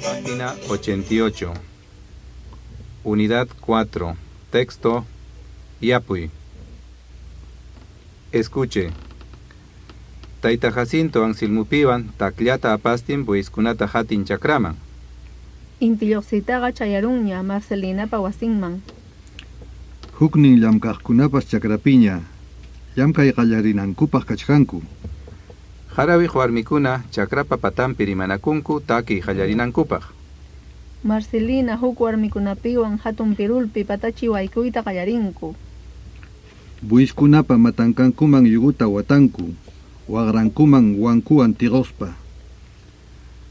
Página 88. Unidad 4. Texto. Yapuy. Escuche. Tayta Jacinto ansilmupiwan takllata apastin buiskunata hatin chakraman. Intilloqsitaqa chayarunña Marcelinapa wasinman. Huknin llamkaqkunapas chakrapiña, llamkay qallarinankupaq kachkanku. Harawiq warmikuna chakrapa patampi rimanakunku taki qallarinankupaq. Marcelina huk warmikunapiwan hatun pirulpi patachi waykuyta qallarinku. Buiskunapa matankankuman yuguta watanku, waqrankuman wankuwan tiqospa.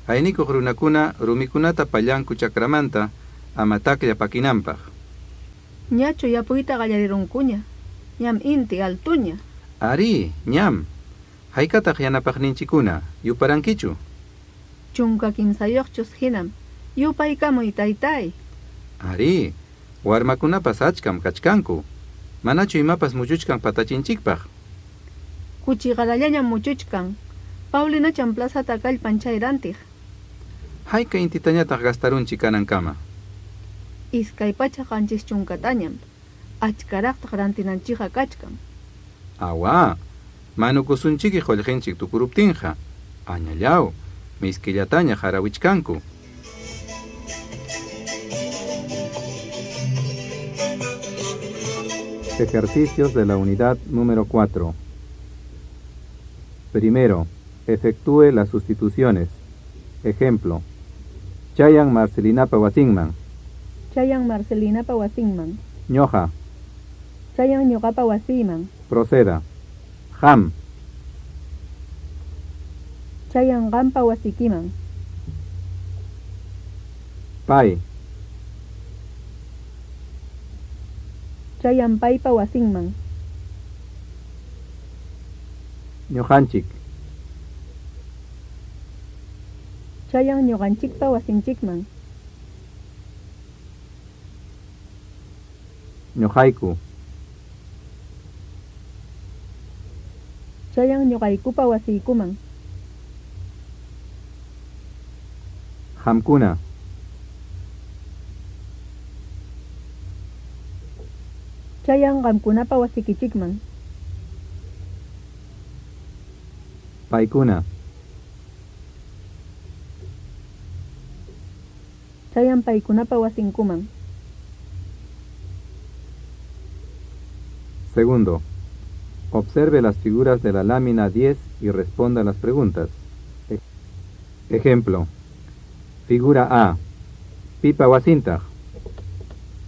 Aynikuq runakuna rumikunata pallanku chakramanta ama taklla pakinanpaq. Ñachu yapuyta qallarirunkuña, ñam inti altuña. Ari, ñam. Haykataq yanapaqninchikuna, yuparankichu. Chunka kimsayuqchus hinam, yupaykamuy taytay. Ari, warmakunapas achkam kachkanku. Manachu imapas muchuchkan patachinchikpaq. Kuchi qarallañam muchuchkan, Paulinachan plazata kallpan chayrantiq. Hayka intitañataq gastarunchik kanankama. Iskay pacha qanchis chunkatañam, achkaraqtaq rantinanchiqa kachkan. Awa, manukusunchiki qollqinchik tukuruptinqa. Añallaw, miskillataña harawichkanku. Ejercicios de la unidad número 4. Primero, efectúe las sustituciones. Ejemplo. Chayan Marcelinapa wasinman. Chayan Marcelinapa wasinman. Ñoja. Chayan ñuqapa wasiman. Proceda. Ham. Chayan qampa wasikiman. Pay. Chayan paypa wasinman. Ñojanchik. Chayan ñuqanchikpa wasinchikman. Ñojayku. Chayan ñuqaykupa wasiykuman. Hamkuna. Chayan qamkunapa wasikichikman. Paykuna. Chayan paykunapa wasinkuman. Segundo. Observe las figuras de la lámina 10 y responda las preguntas. Ejemplo. Figura A. Pipa wasintaq.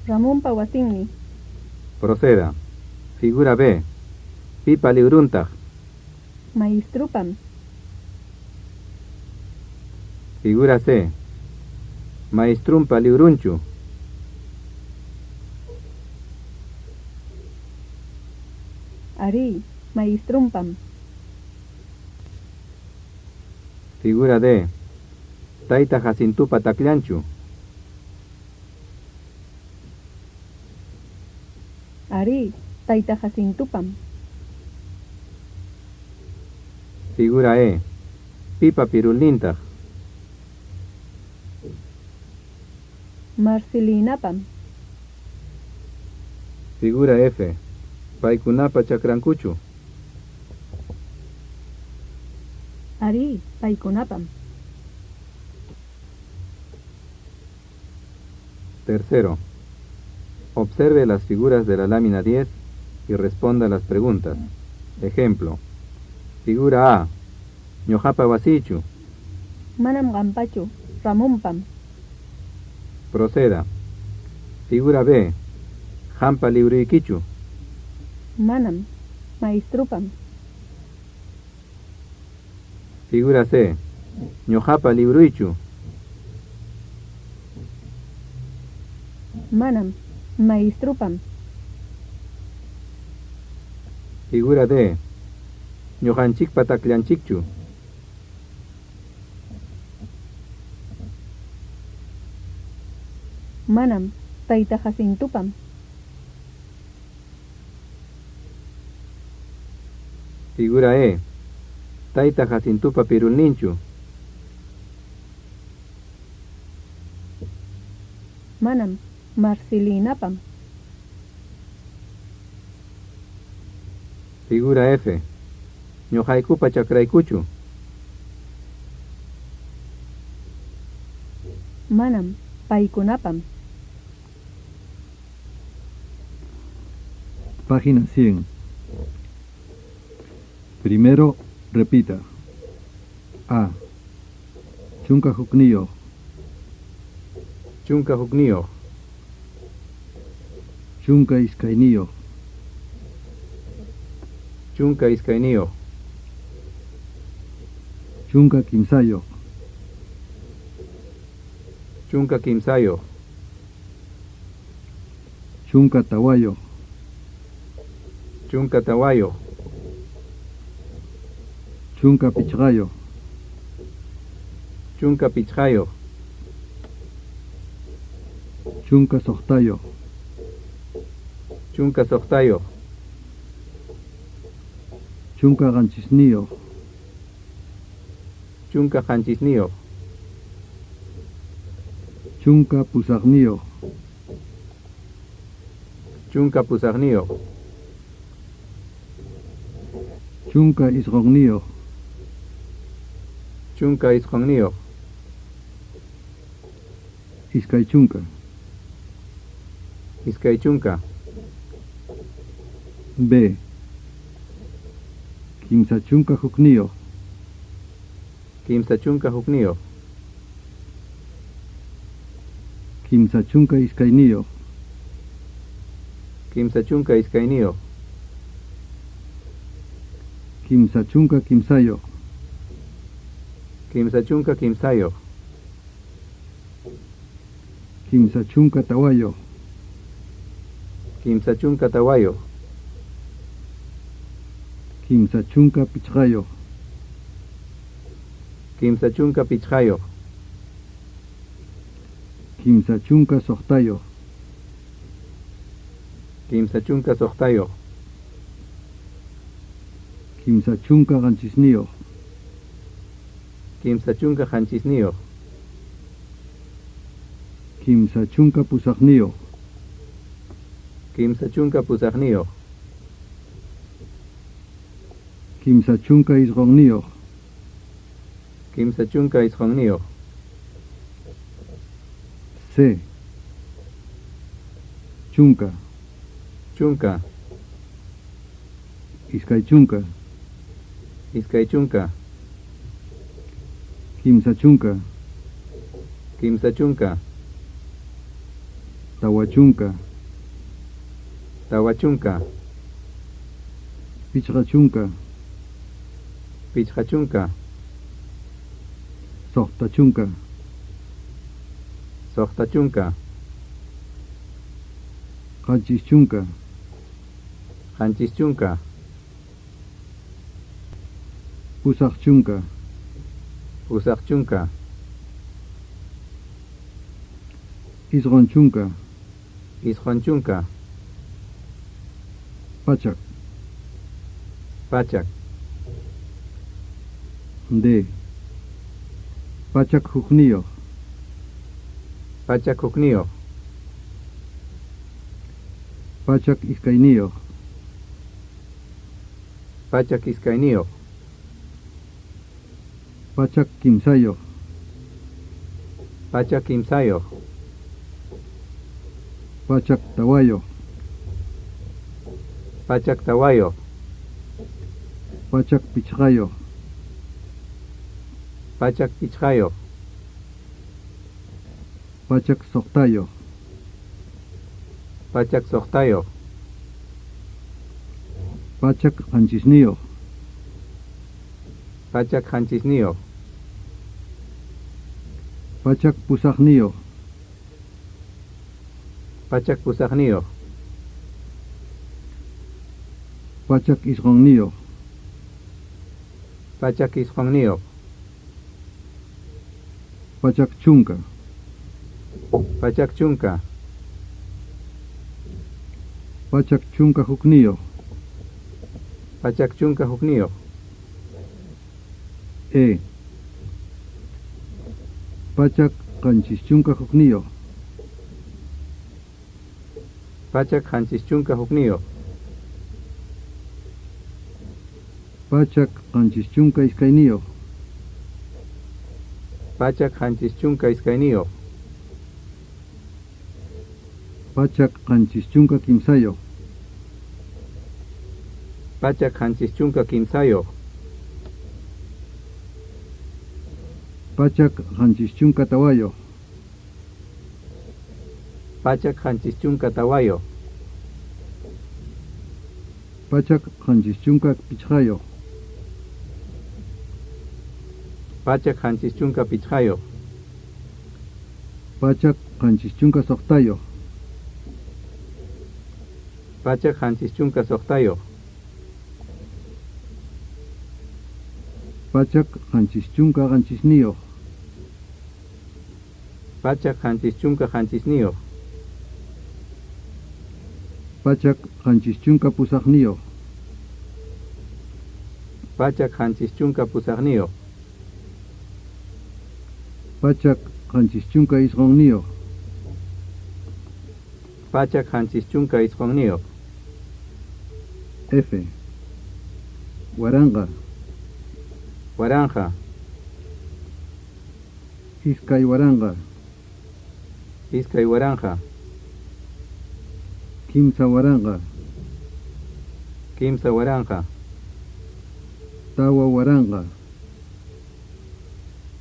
Ramonpa wasinmi. Proceda. Figura B. Pipa liwruntaq. Maestrupam. Figura C. Maestrumpa liwrunchu. Ari, maestrumpam. Figura D. Tayta Jacintupa takllanchu. Ari, tayta Jacintupam. Figura E. Pipa pirulnintaq. Marcelinapam. Figura F. Paykunapa chakrankuchu. Ari, paykunapam. Tercero. Observe las figuras de la lámina 10 y responda las preguntas. Ejemplo. Figura A. Ñojapa wasichu. Manam qampachu, Ramonpam. Proceda. Figura B. Hampa liwruykichu. Manam, maestrupam. Figura C. Ñojapa liwruychu. Manam, maestrupam. Figura D. Ñojanchikpa takllanchikchu. Manam, tayta Jacintupam. Figura E. Tayta Jacintupa pirulninchu. Manam, Marcelinapam. Figura F. Ñuqaykupa chakraykuchu. Manam, Paikunapam. Página 100. Primero, repita. A. Chunka hukniyo. Chunka hukniyo. Chunka iskayniyo. Chunka iskayniyo. Chunka kimsayo. Chunka kimsayo. Chunka tawayo. Chunka tawayo. Chunka pichgayo. Chunka pichgayo. Chunka sohtayo. Chunka sohtayo. Chunka ganchisniyo. Chunka hanchisniyo. Chunka pusagniyo. Chunka pusagniyo. Chunka isgogniyo. Chunka isqonniyo. Iskay chunka. Iskay chunka. B. Kimsa chunka hukniyo. Kimsa chunka hukniyo. Kimsa chunka iskayniyo. Kimsa chunka iskayniyo. Kimsa chunka kimsayo. Kimsa chunka kimsayo. Kimsa chunka tawayo. Kimsa chunka tawayo. Kimsa chunka pichgayo. Kimsa chunka pichgayo. Kimsa chunka sohtayo. Kimsa chunka sohtayo. Kimsa chunka ganchisniyo. Kimsa chunka hanchisniyo. Kimsa chunka pusagniyo. Kimsa chunka pusagniyo. Kimsa chunka isgogniyo. Kimsa chunka isqonniyo. C. Chunka. Chunka. Iskay chunka. Iskay chunka. Kimsa chunka. Kimsa chunka. Tawa chunka. Tawa chunka. Pichga chunka. Pichqa chunka. Sohta chunka. Sohta chunka. Ganchis chunka. Hanchis chunka. Pusag chunka. Pusaq chunka. Isgon chunka. Isqon chunka. Pachak. Pachak. D. Pachak hukniyo. Pachak hukniyo. Pachak iskayniyo. Pachak iskayniyo. Pachak kimsayo. Pachak kimsayo. Pachak tawayo. Pachak tawayo. Pachak pichgayo. Pachak pichgayo. Pachak sohtayo. Pachak sohtayo. Pachak ganchisniyo. Pachak hanchisniyo. Pachak pusagniyo. Pachak pusagniyo. Pachak isgogniyo. Pachak isqonniyo. Pachak chunka. Pachak chunka. Pachak chunka hukniyo. Pachak chunka hukniyo. E. Pachak qanchis chunka hukniyoq. Pachak qanchis chunka hukniyoq. Pachak qanchis chunka iskayniyoq. Pachak qanchis chunka iskayniyoq. Pachak qanchis chunka kimsayoq. Pachak qanchis chunka kimsayoq. Pachak qanchis chunka tawayoq. Pachak qanchis chunka tawayoq. Pachak qanchis chunka pichqayoq. Pachak qanchis chunka pichqayoq. Pachak qanchis chunka soqtayoq. Pachak qanchis chunka soqtayoq. Pachak qanchis chunka qanchisniyoq. Pachak qanchis chunka qanchisniyoq. Pachak qanchis chunka pusaqniyoq. Pachak qanchis chunka pusaqniyoq. Pachak qanchis chunka isqonniyoq. Pachak qanchis chunka isqonniyoq. F. Waranga. Waranja. Iskay waranga. Iskay waranja. Kimsa waranga. Kimsa waranja. Tawa waranga.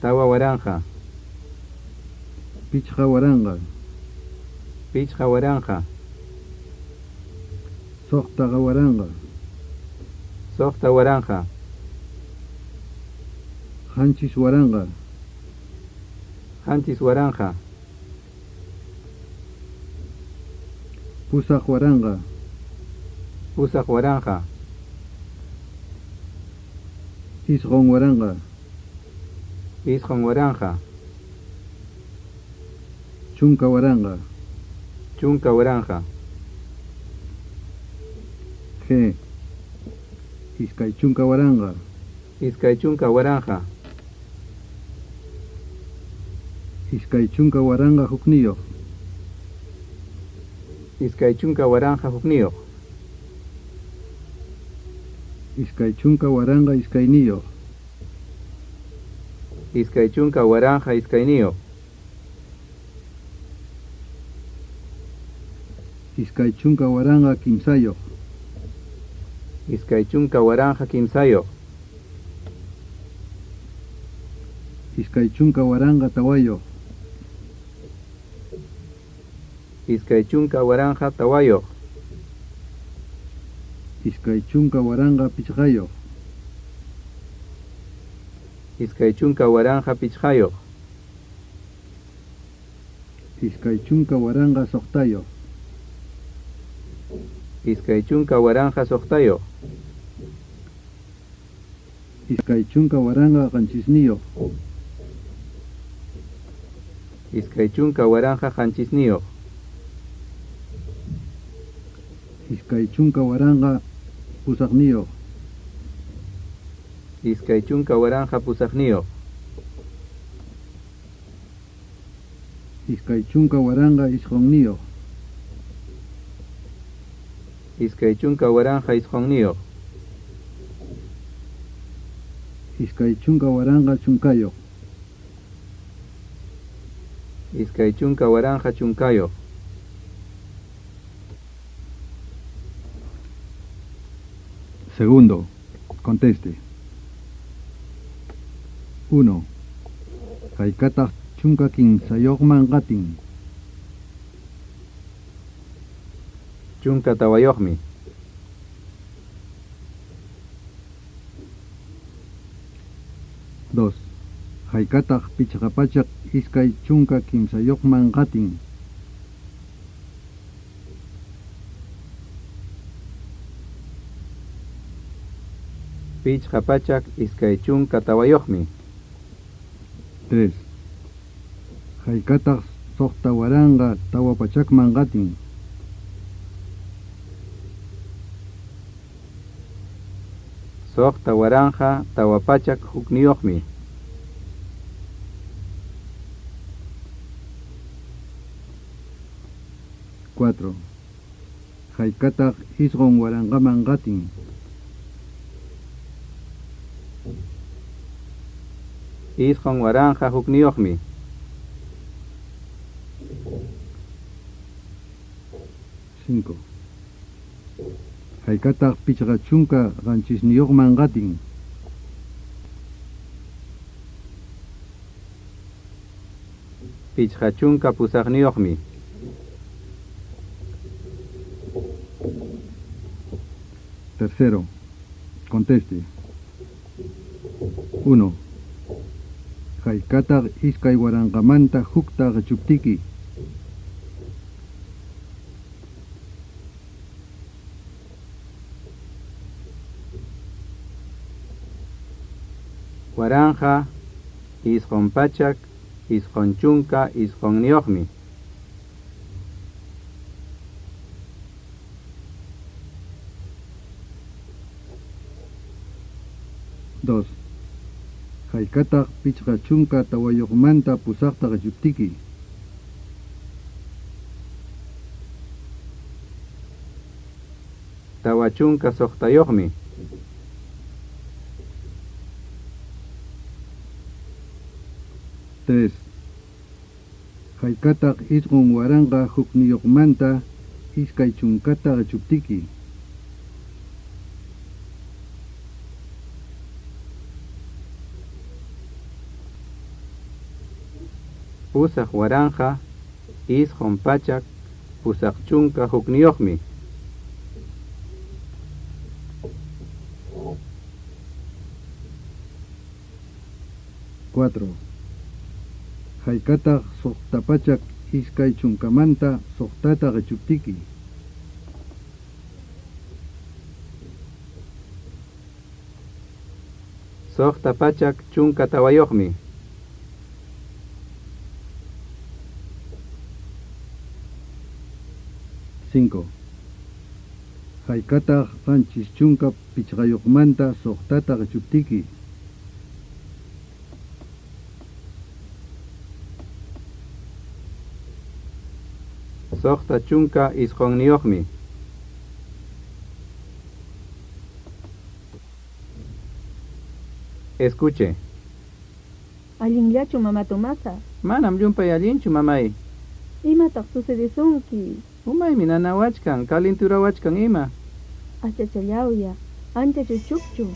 Tawa waranja. Pichqa waranga. Pichqa waranja. Soqtaqa waranga. Soqta waranja. Qanchis waranga. Qanchis waranja. Pusaq waranga. Pusaq waranja. Isqon waranga. Isqon waranja. Chunka waranga. Chunka waranja. G. Iskay chunka waranga. Iskay chunka waranja. Iskay chunka waranga hukniyoq. Iskay chunka waranja hukniyoq. Iskay chunka waranga iskayniyoq. Iskay chunka waranja iskayniyoq. Iskay chunka waranga kimsayoq. Iskay chunka waranja kimsayoq. Iskay chunka waranga tawayoq. Iskay chunka waranja tawayoq. Iskay chunka waranga pichqayoq. Iskay chunka waranja pichqayoq. Iskay chunka waranga soqtayoq. Iskay chunka waranja soqtayoq. Iskay chunka waranga qanchisniyoq. Iskay chunka waranja qanchisniyoq. Iskay chunka waranga pusaqniyoq. Iskay chunka waranja pusaqniyoq. Iskay chunka waranga isqonniyoq. Iskay chunka waranja isqonniyoq. Iskay chunka waranga chunkayoq. Iskay chunka waranja chunkayoq. Segundo, conteste. 1. Haykataq chunka kimsayoqman qatin. Chunka tawayoqmi. 2. Haykataq pichqapachaq iskay chunka kimsayoqman qatin. Pichqa pachak iskay chunka tawayoqmi. 3. Haykataq soqta waranga tawa pachakman qatin. Soqta waranja tawapachak hukniyuqmi. 4. Haykataq isqun waranqaman qatin. Isqun waranja hukniyuqmi. 5. Haykataq pichqa chunka qanchisniyuqman qatin. Pichqachunka pusaqniyuqmi. 3. Conteste. 1. Haykataq iskay waranqamanta huktaq chuptiki. Waranja isqun pachak isqun chunka isqunniyuqmi. 2. Haykataq pichqa chunka tawayuqmanta pusaqtaq chuptiki. Tawachunka soqtayuqmi. 3. Haykataq isqun waranqa hukniyuqmanta iskay chunkataq chuptiki. Pusaq waranja isqun pachak pusaq chunka hukniyuqmi. 4. Haykataq soqtapachak iskay chunkamanta soqtataq chuptiki. Soqta pachak chunka tawayuqmi. Cinco. Haykataq qanchis chunka pichqayuqmanta soqtataq chuptiki. Soqta chunka isqunniyuqmi. Escuche. Allinllachu mama Tomasa. Manam llumpay allinchu mamay. Imataq sucedisunki. Umaymi nanawachkan, kalinturawachkan ima. Achachallawya. Ancha chuchukchu.